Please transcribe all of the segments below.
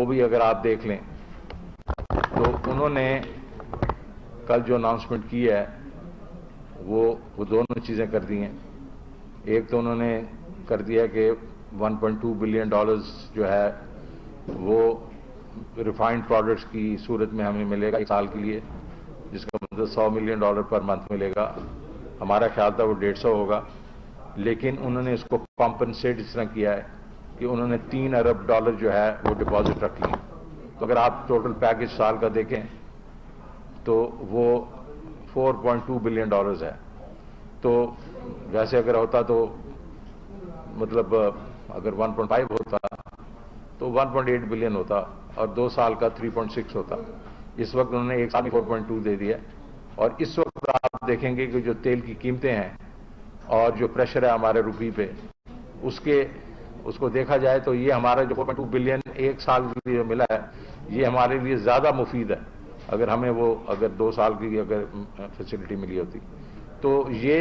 وہ بھی اگر آپ دیکھ لیں تو انہوں نے کل جو اناؤنسمنٹ کی ہے وہ دونوں چیزیں کر دی ہیں. ایک تو انہوں نے کر دیا کہ $1.2 بلین جو ہے وہ ریفائنڈ پروڈکٹس کی صورت میں ہمیں ملے گا 1 سال کے لیے، جس کا مطلب $100 ملین پر منتھ ملے گا. ہمارا خیال تھا وہ 150 ہوگا، لیکن انہوں نے اس کو کمپنسیٹ اس طرح کیا ہے کہ انہوں نے $3 ارب جو ہے وہ ڈپازٹ رکھ لیے. تو اگر آپ ٹوٹل پیکج سال کا دیکھیں تو وہ $4.2 بلین ہے. تو ویسے اگر ہوتا تو مطلب اگر 1.5 ہوتا تو 1.8 بلین ہوتا اور 2 سال کا 3.6 ہوتا. اس وقت انہوں نے 1 سال میں 4.2 دے دیا. اور اس وقت آپ دیکھیں گے کہ جو تیل کی قیمتیں ہیں اور جو پریشر ہے ہمارے روپی پہ، اس کو دیکھا جائے تو یہ ہمارا جو 4.2 بلین 1 سال کے لیے ملا ہے یہ ہمارے لیے زیادہ مفید ہے اگر ہمیں وہ اگر 2 سال کی اگر فیسلٹی ملی ہوتی. تو یہ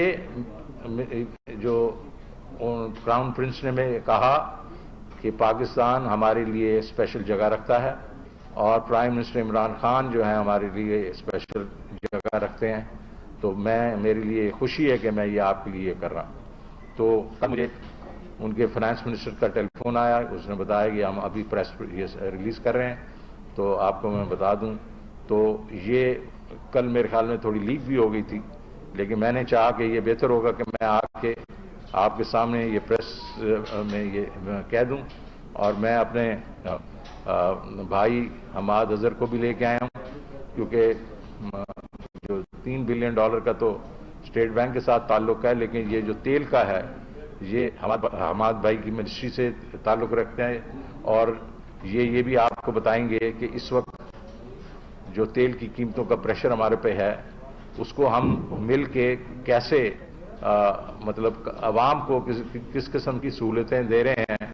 جو کراؤن پرنس نے میں کہا کہ پاکستان ہمارے لیے اسپیشل جگہ رکھتا ہے اور پرائم منسٹر عمران خان جو ہیں ہمارے لیے اسپیشل جگہ رکھتے ہیں. تو میرے لیے خوشی ہے کہ میں یہ آپ کے لیے کر رہا ہوں. تو مجھے ان کے فائنانس منسٹر کا ٹیلی فون آیا، اس نے بتایا کہ ہم ابھی پریس ریلیز کر رہے ہیں. تو آپ کو میں بتا دوں تو یہ کل میرے خیال میں تھوڑی لیک بھی ہو گئی تھی، لیکن میں نے چاہا کہ یہ بہتر ہوگا کہ میں آپ کے سامنے یہ پریس میں یہ کہہ دوں. اور میں اپنے بھائی حماد اظہر کو بھی لے کے آیا ہوں، کیونکہ جو $3 بلین کا تو اسٹیٹ بینک کے ساتھ تعلق ہے، لیکن یہ جو تیل کا ہے یہ حماد بھائی کی منسٹری سے تعلق رکھتے ہیں. اور یہ بھی آپ کو بتائیں گے کہ اس وقت جو تیل کی قیمتوں کا پریشر ہمارے پہ ہے اس کو ہم مل کے کیسے مطلب عوام کو کس قسم کی سہولتیں دے رہے ہیں،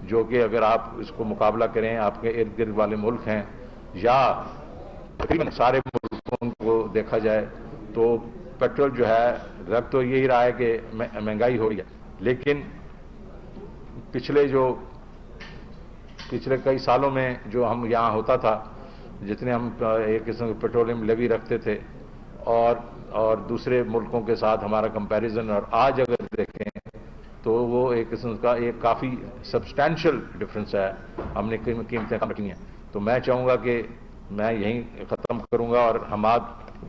جو کہ اگر آپ اس کو مقابلہ کریں آپ کے ارد گرد والے ملک ہیں یا تقریباً سارے ملکوں کو دیکھا جائے تو پیٹرول جو ہے رب تو یہی رہا ہے کہ مہنگائی ہو رہی ہے. لیکن پچھلے کئی سالوں میں جو ہم یہاں ہوتا تھا، جتنے ہم ایک قسم کے پیٹرولیم لیوی رکھتے تھے اور دوسرے ملکوں کے ساتھ ہمارا کمپیریزن، اور آج اگر دیکھیں تو وہ ایک قسم کا ایک کافی سبسٹینشل ڈفرنس ہے. ہم نے قیمتیں کم رکھی ہیں. تو میں چاہوں گا کہ میں یہیں ختم کروں گا اور حماد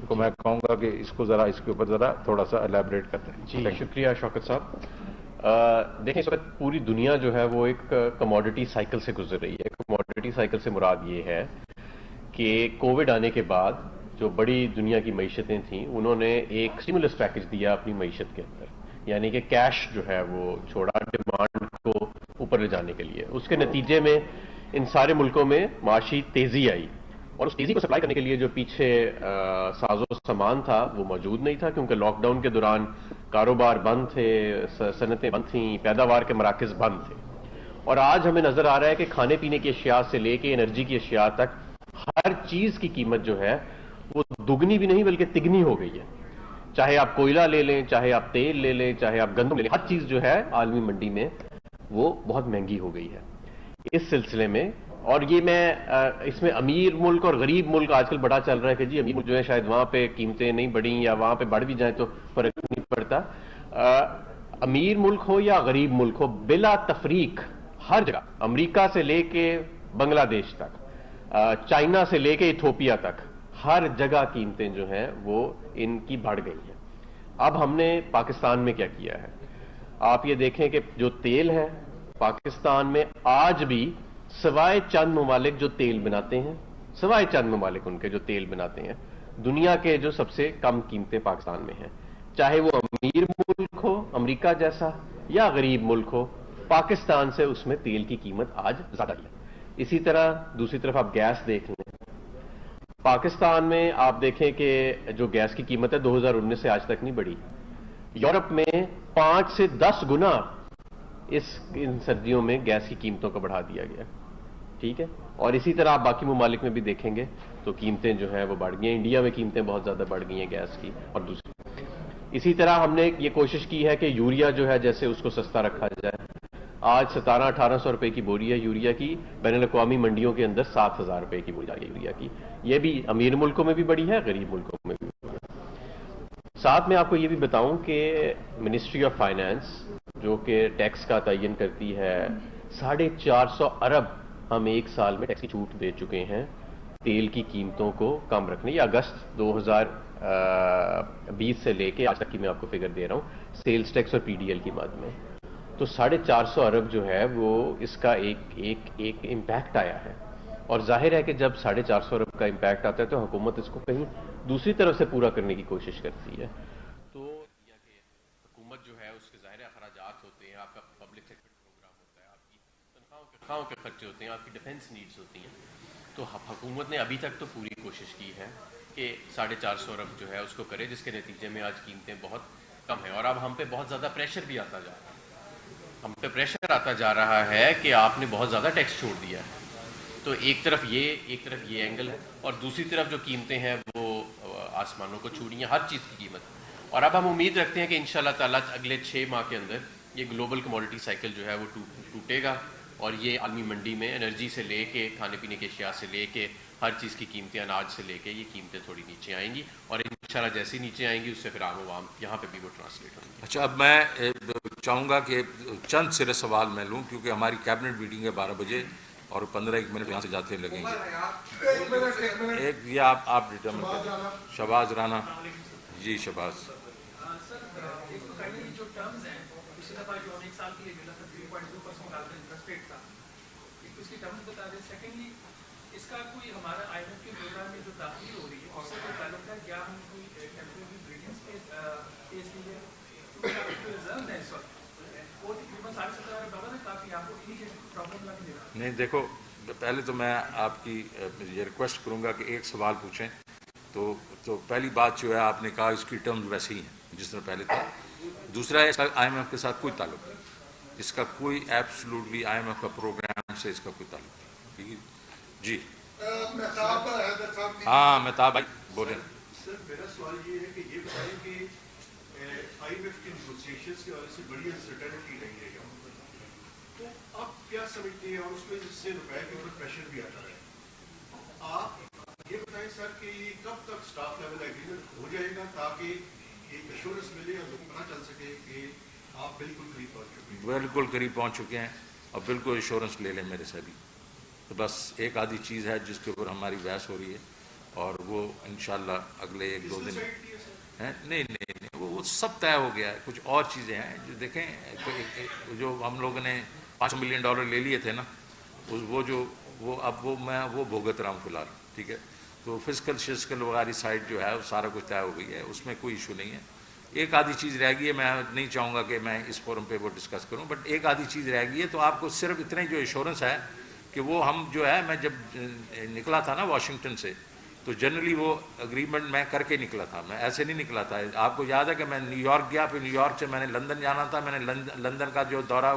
کو میں کہوں گا کہ اس کے اوپر ذرا تھوڑا سا الیبریٹ کرتے ہیں. جی شکریہ شوکت صاحب. دیکھیں اس وقت پوری دنیا جو ہے وہ ایک کموڈٹی سائیکل سے گزر رہی ہے. کموڈٹی سائیکل سے مراد یہ ہے کہ کووڈ آنے کے بعد جو بڑی دنیا کی معیشتیں تھیں انہوں نے ایک اسٹیمولس پیکج دیا اپنی معیشت کے اندر، یعنی کہ کیش جو ہے وہ چھوڑا ڈیمانڈ کو اوپر لے جانے کے لیے. اس کے نتیجے میں ان سارے ملکوں میں معاشی تیزی آئی، اور اس تیزی کو سپلائی کرنے کے لیے جو پیچھے ساز و سامان تھا وہ موجود نہیں تھا، کیونکہ لاک ڈاؤن کے دوران کاروبار بند تھے، صنعتیں بند تھیں، پیداوار کے مراکز بند تھے. اور آج ہمیں نظر آ رہا ہے کہ کھانے پینے کی اشیاء سے لے کے انرجی کی اشیاء تک ہر چیز کی قیمت جو ہے وہ دگنی بھی نہیں بلکہ تگنی ہو گئی ہے. چاہے آپ کوئلہ لے لیں، چاہے آپ تیل لے لیں، چاہے آپ گندم لے لیں، ہر چیز جو ہے عالمی منڈی میں وہ بہت مہنگی ہو گئی ہے. اس سلسلے میں اور یہ میں اس میں امیر ملک اور غریب ملک آج کل بڑا چل رہا ہے کہ جی امیر ملک جو ہے شاید وہاں پہ قیمتیں نہیں بڑھیں یا وہاں پہ بڑھ بھی جائیں تو فرق نہیں پڑتا. امیر ملک ہو یا غریب ملک ہو، بلا تفریق ہر جگہ، امریکہ سے لے کے بنگلہ دیش تک، چائنا سے لے کے ایتھوپیا تک، ہر جگہ قیمتیں جو ہیں وہ ان کی بڑھ گئی ہیں. اب ہم نے پاکستان میں کیا کیا ہے؟ آپ یہ دیکھیں کہ جو تیل ہے پاکستان میں آج بھی سوائے چند ممالک جو تیل بناتے ہیں، سوائے چند ممالک ان کے جو تیل بناتے ہیں، دنیا کے جو سب سے کم قیمتیں پاکستان میں ہیں. چاہے وہ امیر ملک ہو امریکہ جیسا یا غریب ملک ہو، پاکستان سے اس میں تیل کی قیمت آج زیادہ ہے. اسی طرح دوسری طرف آپ گیس دیکھ لیں، پاکستان میں آپ دیکھیں کہ جو گیس کی قیمت ہے 2019 سے آج تک نہیں بڑھی. یورپ میں 5 سے 10 گنا ان سردیوں میں گیس کی قیمتوں کو بڑھا دیا گیا. ٹھیک ہے، اور اسی طرح آپ باقی ممالک میں بھی دیکھیں گے تو قیمتیں جو ہیں وہ بڑھ گئی ہیں. انڈیا میں قیمتیں بہت زیادہ بڑھ گئی ہیں گیس کی. اور دوسری اسی طرح ہم نے یہ کوشش کی ہے کہ یوریا جو ہے جیسے اس کو سستا رکھا جائے. آج 1700-1800 روپے کی بوری ہے یوریا کی، بین الاقوامی منڈیوں کے اندر 7000 روپے کی بوری آ گئی یوریا کی. یہ بھی امیر ملکوں میں بھی بڑی ہے، غریب ملکوں میں بھی بڑی ہے. ساتھ میں آپ کو یہ بھی بتاؤں کہ منسٹری آف فائنانس جو کہ ٹیکس کا تعین کرتی ہے، 450 ارب ہم ایک سال میں ٹیکس کی چھوٹ دے چکے ہیں تیل کی قیمتوں کو کم رکھنے. یہ اگست 2020 سے لے کے آج تک کی میں آپ کو فگر دے رہا ہوں سیلز ٹیکس اور پی ڈی ایل کی مد میں. تو 450 ارب جو ہے وہ اس کا ایک امپیکٹ آیا ہے. اور ظاہر ہے کہ جب 450 ارب کا امپیکٹ آتا ہے تو حکومت اس کو کہیں دوسری طرف سے پورا کرنے کی کوشش کرتی ہے. تو یا کہ حکومت جو ہے اس کے ظاہر اخراجات ہوتے ہیں، آپ کا پبلک سیکٹر پروگرام ہوتا ہے، آپ کی تنخواہوں کے خرچے ہوتے ہیں، آپ کی ڈیفنس نیڈز ہوتی ہیں. تو حکومت نے ابھی تک تو پوری کوشش کی ہے کہ 450 ارب جو ہے اس کو کرے، جس کے نتیجے میں آج قیمتیں بہت کم ہیں. اور اب ہم پہ بہت زیادہ پریشر بھی آتا جا رہا ہے، ہم پہ پریشر آتا جا رہا ہے کہ آپ نے بہت زیادہ ٹیکس چھوڑ دیا ہے. تو ایک طرف یہ اینگل ہے، اور دوسری طرف جو قیمتیں ہیں وہ آسمانوں کو چھو رہی ہیں، ہر چیز کی قیمت. اور اب ہم امید رکھتے ہیں کہ انشاءاللہ تعالیٰ اگلے 6 ماہ کے اندر یہ گلوبل کموڈٹی سائیکل جو ہے وہ ٹوٹے گا، اور یہ عالمی منڈی میں انرجی سے لے کے کھانے پینے کی اشیاء سے لے کے ہر چیز کی قیمتیں، اناج سے لے کے یہ قیمتیں تھوڑی نیچے آئیں گی. اور انشاءاللہ جیسی نیچے آئیں گی اس سے پھر عام عوام یہاں پہ بھی وہ ٹرانسلیٹ ہوں گی. اچھا، اب میں چاہوں گا کہ چند سرے سوال میں لوں، کیونکہ ہماری کیبنٹ میٹنگ ہے 12 بجے اور 15 منٹ یہاں سے جاتے لگیں گے. ایک یہ آپ ڈٹرمن کریں. شہباز رانا جی. شہباز جو ٹرمز ہیں پچھلی دفعہ جو ہم ایک سال کے لیے ملا تھا 3.2% کا انٹرسٹ ریٹ تھا، اس کی ٹرمز بتا دیں. سیکنڈلی اس کا کوئی ہمارا آئی ایم ایف کے پروگرام میں جو داخلی ہو رہی ہے اس سے کوئی تعلق ہے؟ کیا ہم کوئی ٹیمپریری بریڈنگس کیس لیے ریزرو ہے اس وقت؟ وہ تقریباً 17.5 ارب ہے، کافی آپ کو انیشیٹ پرابلم لگ نہیں رہا. نہیں، دیکھو پہلے تو میں آپ کی یہ ریکویسٹ کروں گا کہ ایک سوال پوچھیں. تو پہلی بات جو ہے آپ نے کہا اس کی ٹرمز ویسے ہی ہیں جس طرح پہلے تھا. دوسرا ہے اس کا آئی ایم ایف کے ساتھ کوئی تعلق نہیں، اس کا کوئی ایبسلوٹلی آئی ایم ایف کا پروگرام سے اس کا کوئی تعلق نہیں. ٹھیک ہے جی. ہاں مہتاب بھائی بولیں. سر میرا سوال یہ ہے کہ یہ بتائیں کہ آئی ایم ایف کی نیگوسیشنز کی وجہ سے بڑی انسرٹنٹی رہی ہے یہاں پر، تو آپ کیا سمجھتے ہیں؟ اور اس میں جس سے روپے کے اوپر پریشر بھی آتا ہے. آپ یہ بتائیں سر کہ یہ کب تک اسٹاف لیول ایگریمنٹ ہو جائے گا تاکہ ایک ایشورنس ملے اور لوگوں کو پتہ چل سکے کہ آپ بالکل قریب پہنچ چکے ہیں؟ بالکل قریب پہنچ چکے ہیں اور بالکل ایشورنس لے لیں میرے سے بھی. تو بس ایک آدھی چیز ہے جس کے اوپر ہماری بحث ہو رہی ہے اور وہ انشاءاللہ اگلے 1-2 دن ہیں. نہیں وہ سب طے ہو گیا ہے. کچھ اور چیزیں ہیں جو دیکھیں، جو ہم لوگوں نے $500 ملین لے لیے تھے نا، وہ اب میں بھگت رہا ہوں فی الحال. ٹھیک ہے، تو فزیکل وغیرہ سائڈ جو ہے وہ سارا کچھ طے ہو گئی ہے، اس میں کوئی ایشو نہیں ہے. ایک آدھی چیز رہ گئی ہے، میں نہیں چاہوں گا کہ میں اس فورم پہ وہ ڈسکس کروں، بٹ ایک آدھی چیز رہ گئی ہے. تو آپ کو صرف اتنا ہی جو ایشورنس ہے کہ وہ ہم جو ہے، میں جب نکلا تھا نا واشنگٹن سے، تو جنرلی وہ اگریمنٹ میں کر کے نکلا تھا، میں ایسے نہیں نکلا تھا. آپ کو یاد ہے کہ میں نیو یارک گیا، پھر نیو یارک سے میں نے لندن جانا تھا، میں نے لندن کا جو دورہ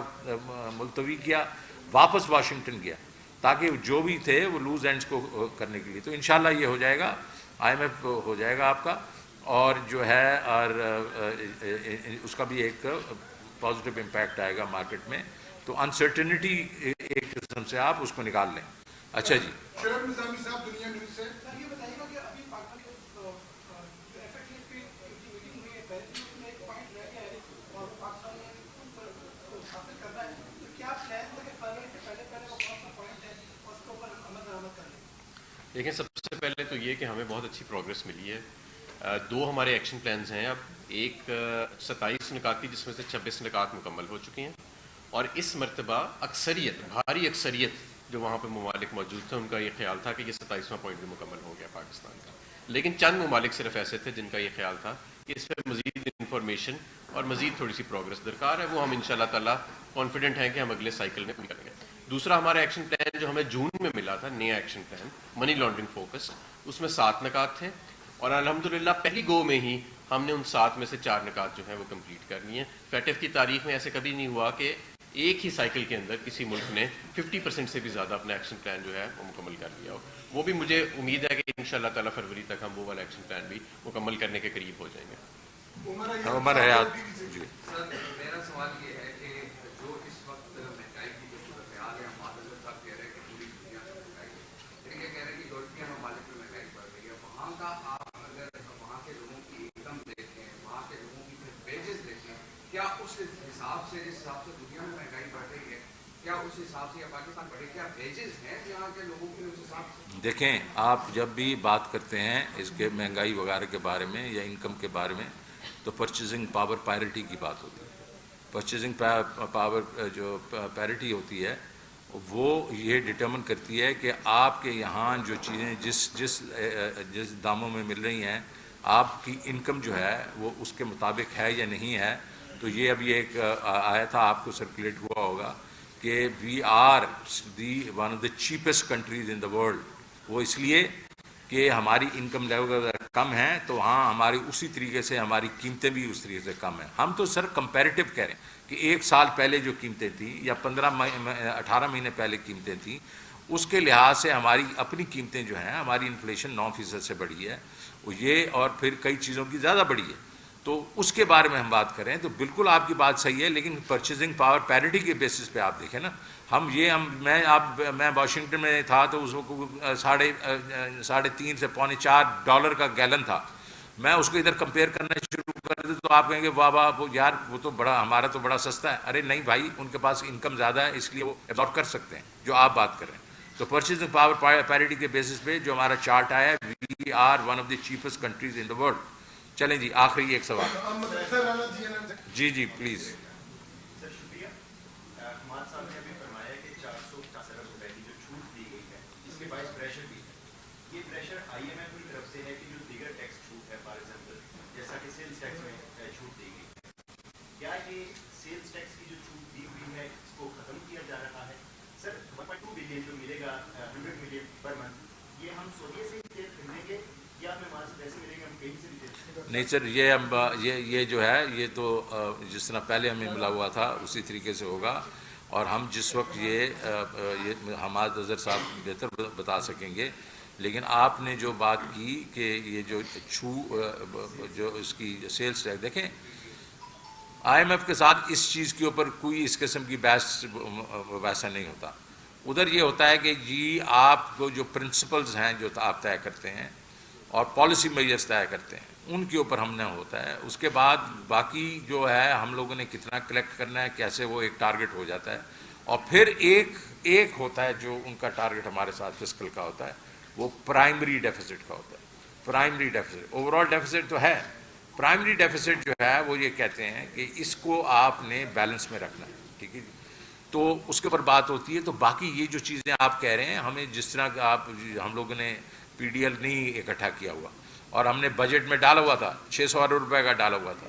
ملتوی کیا، واپس واشنگٹن گیا تاکہ جو بھی تھے وہ لوز اینڈز کو کرنے کے لیے. تو انشاءاللہ یہ ہو جائے گا، آئی ایم ایف ہو جائے گا آپ کا، اور جو ہے اور اس کا بھی ایک پازیٹیو امپیکٹ آئے گا مارکیٹ میں. تو انسرٹنٹی ایک قسم سے آپ اس کو نکال لیں. اچھا جی. شرف نظامی صاحب دنیا نیوز سے. سر یہ بتائیے گا کہ ابھی پاکستان جو ایف ایٹ کی میٹنگ ہوئی ہے، پہلے میں ایک پوائنٹ رہ گیا ہے اور پاکستان نے حاصل کرنا ہے، تو کیا پلان ہے کہ فروری سے پہلے وہ کون سا پوائنٹ ہے اور اس کے اوپر عمل درآمد کر لیں؟ دیکھیں، سب سے پہلے تو یہ کہ ہمیں بہت اچھی پروگرس ملی ہے. 2 ہمارے ایکشن پلانز ہیں. اب ایک 27 نکات کی، جس میں سے 26 نکات مکمل ہو چکی ہیں، اور اس مرتبہ بھاری اکثریت جو وہاں پہ ممالک موجود تھے ان کا یہ خیال تھا کہ یہ 27واں پوائنٹ بھی مکمل ہو گیا پاکستان کا. لیکن چند ممالک صرف ایسے تھے جن کا یہ خیال تھا کہ اس پہ مزید انفارمیشن اور مزید تھوڑی سی پروگرس درکار ہے. وہ ہم انشاءاللہ تعالیٰ کانفیڈنٹ ہیں کہ ہم اگلے سائیکل میں پوری کریں گے. دوسرا ہمارا ایکشن پلان جو ہمیں جون میں ملا تھا، نیا action plan money laundering focus, اس میں 7 نکات تھے، اور الحمدللہ پہلی گو میں ہی ہم نے ان 7 میں سے 4 نکات جو ہیں وہ کمپلیٹ کر لیے ہیں. فیٹف کی تاریخ میں ایسے کبھی نہیں ہوا کہ ایک ہی سائیکل کے اندر کسی ملک نے 50% سے بھی زیادہ اپنا ایکشن پلان جو ہے وہ مکمل کر لیا ہو. وہ بھی مجھے امید ہے کہ انشاءاللہ تعالیٰ فروری تک ہم وہ والا ایکشن پلان بھی مکمل کرنے کے قریب ہو جائیں گے. عمر حیات جی. سر میرا سوال یہ ہے کہ جو اس وقت اس حساب سے جس حساب سے دنیا میں مہنگائی بڑھ رہی ہے کیا اس حساب سے یا پاکستان بڑھے کیا ویجز ہیں یہاں کے لوگوں کے اس حساب سے؟ دیکھیں آپ جب بھی بات کرتے ہیں اس کے مہنگائی وغیرہ کے بارے میں یا انکم کے بارے میں تو پرچیزنگ پاور پیرٹی کی بات ہوتی ہے. پرچیزنگ پاور جو پیرٹی ہوتی ہے وہ یہ ڈٹرمن کرتی ہے کہ آپ کے یہاں جو چیزیں جس داموں میں مل رہی ہیں آپ کی انکم جو ہے وہ اس کے مطابق ہے یا نہیں ہے. تو یہ ابھی ایک آیا تھا آپ کو سرکولیٹ ہوا ہوگا کہ we are the one of the cheapest countries in the world. وہ اس لیے کہ ہماری انکم لیول کم ہے تو وہاں ہماری اسی طریقے سے ہماری قیمتیں بھی اس طریقے سے کم ہیں. ہم تو سر کمپیریٹیو کہہ رہے ہیں کہ ایک سال پہلے جو قیمتیں تھیں یا 18 مہینے پہلے قیمتیں تھیں اس کے لحاظ سے ہماری اپنی قیمتیں جو ہیں ہماری انفلیشن 9% سے بڑھی ہے وہ یہ اور پھر کئی چیزوں کی زیادہ بڑھی ہے. تو اس کے بارے میں ہم بات کریں تو بالکل آپ کی بات صحیح ہے لیکن پرچیزنگ پاور پیرٹی کے بیسس پہ آپ دیکھیں نا میں واشنگٹن میں تھا تو اس وقت $3.5 سے $4 کا گیلن تھا. میں اس کو ادھر کمپیئر کرنا شروع کر دے تو آپ کہیں گے واہ واہ یار وہ تو بڑا ہمارا تو بڑا سستا ہے. ارے نہیں بھائی ان کے پاس انکم زیادہ ہے اس لیے وہ ایبزارب کر سکتے ہیں جو آپ بات کر رہے ہیں. تو پرچیزنگ پاور پیرٹی کے بیسس پہ جو ہمارا چارٹ آیا ہے we are one of the cheapest countries in the world. چلیں جی آخری ایک سوال. جی جی پلیز. سر شکریہ. حماد صاحب نے ابھی فرمایا کہ 450 ارب روپے کی جو چھوٹ دی گئی ہے اس کے باعث پریشر بھی ہے. یہ پریشر IMF کی طرف سے ہے کہ جو دیگر ٹیکس چھوٹ ہے فار ایگزامپل جیسا کہ سیلز ٹیکس میں چھوٹ دی گئی کیا یہ سیلز ٹیکس کی جو چھوٹ دی ہوئی ہے اس کو ختم کیا جا رہا ہے؟ سر 1.2 بلین جو ملے گا 100 ملین پر منتھ یہ ہم سعودیہ سے ہی خریدیں گے یا ہمیں وہاں سے پیسے ملیں گے ہم کہیں سے بھی دے؟ نہیں سر یہ جو ہے یہ تو جس طرح پہلے ہمیں ملا ہوا تھا اسی طریقے سے ہوگا. اور ہم جس وقت یہ حماد اظہر صاحب بہتر بتا سکیں گے لیکن آپ نے جو بات کی کہ یہ جو اس کی سیلز ٹیکس دیکھیں IMF کے ساتھ اس چیز کے اوپر کوئی اس قسم کی بحث ویسا نہیں ہوتا. ادھر یہ ہوتا ہے کہ جی آپ کو جو پرنسپلز ہیں جو آپ طے کرتے ہیں اور پالیسی میجرز طے کرتے ہیں ان کے اوپر ہم نے ہوتا ہے. اس کے بعد باقی جو ہے ہم لوگوں نے کتنا کلیکٹ کرنا ہے کیسے وہ ایک ٹارگٹ ہو جاتا ہے. اور پھر ایک ہوتا ہے جو ان کا ٹارگٹ ہمارے ساتھ فسکل کا ہوتا ہے وہ پرائمری ڈیفیسٹ کا ہوتا ہے. Primary deficits over all deficits تو ہے. پرائمری ڈیفیسٹ جو ہے وہ یہ کہتے ہیں کہ اس کو آپ نے بیلنس میں رکھنا ہے. ٹھیک ہے تو اس کے اوپر بات ہوتی ہے. تو باقی یہ جو چیزیں آپ کہہ رہے ہیں ہمیں جس طرح ہم لوگوں نے PDL نہیں اکٹھا کیا ہوا اور ہم نے بجٹ میں ڈالا ہوا تھا 600 ارب روپے کا ڈالا ہوا تھا.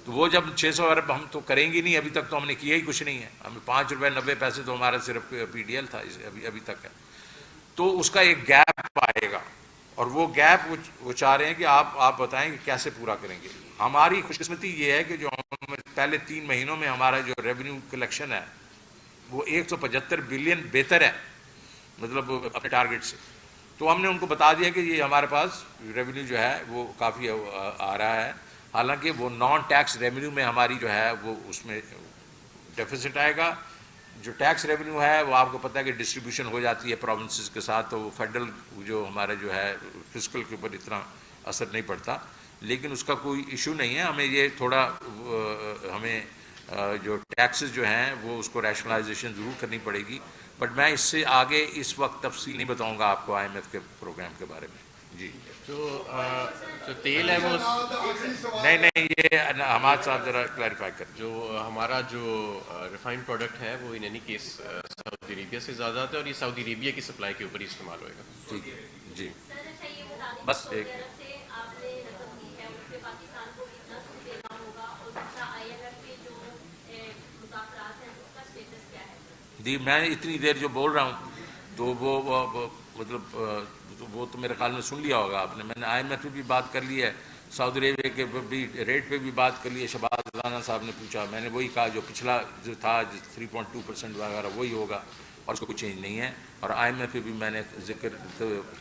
تو وہ جب 600 ارب ہم تو کریں گے نہیں ابھی تک تو ہم نے کیا ہی کچھ نہیں ہے. ہمیں $5.90 تو ہمارا صرف PDL تھا ابھی تک ہے. تو اس کا ایک گیپ آئے گا اور وہ گیپ وہ چاہ رہے ہیں کہ آپ بتائیں کہ کیسے پورا کریں گے. ہماری خوش قسمتی یہ ہے کہ جو پہلے 3 مہینوں میں ہمارا جو ریونیو کلیکشن ہے وہ 175 بلین بہتر ہے مطلب اپنے ٹارگٹ سے. تو ہم نے ان کو بتا دیا کہ یہ ہمارے پاس ریونیو جو ہے وہ کافی آ رہا ہے. حالانکہ وہ نان ٹیکس ریونیو میں ہماری جو ہے وہ اس میں ڈیفیسٹ آئے گا. جو ٹیکس ریونیو ہے وہ آپ کو پتہ ہے کہ ڈسٹریبیوشن ہو جاتی ہے پروونسز کے ساتھ تو وہ فیڈرل جو ہمارا جو ہے فسکل کے اوپر اتنا اثر نہیں پڑتا. لیکن اس کا کوئی ایشو نہیں ہے. ہمیں یہ تھوڑا ہمیں جو ٹیکسز جو ہیں وہ اس کو ریشنلائزیشن ضرور کرنی پڑے گی. بٹ میں اس سے آگے اس وقت تفصیل نہیں بتاؤں گا آپ کو IMF کے پروگرام کے بارے میں. جی جو تیل ہے وہ نہیں یہ حماد صاحب ذرا کلیریفائی کر. جو ہمارا جو ریفائنڈ پروڈکٹ ہے وہ ان اینی کیس سعودی عربیہ سے زیادہ آتا ہے اور یہ سعودی عربیہ کی سپلائی کے اوپر ہی استعمال ہوئے گا. ٹھیک ہے جی بس ایک میں اتنی دیر جو بول رہا ہوں تو وہ مطلب وہ تو میرے خیال میں سن لیا ہوگا آپ نے. میں نے IMF پہ بھی بات کر لی ہے سعودی عربیہ کے بھی ریٹ پہ بھی بات کر لی ہے. شہباز رانا صاحب نے پوچھا میں نے وہی کہا جو پچھلا جو تھا 3.2% وغیرہ وہی ہوگا اور اس کو کوئی چینج نہیں ہے. اور IMF پہ بھی میں نے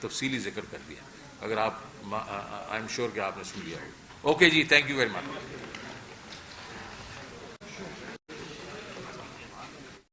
تفصیلی ذکر کر دیا. اگر آپ آئی ایم شیور کہ آپ نے سن لیا ہوگا. اوکے جی تھینک یو ویری مچ.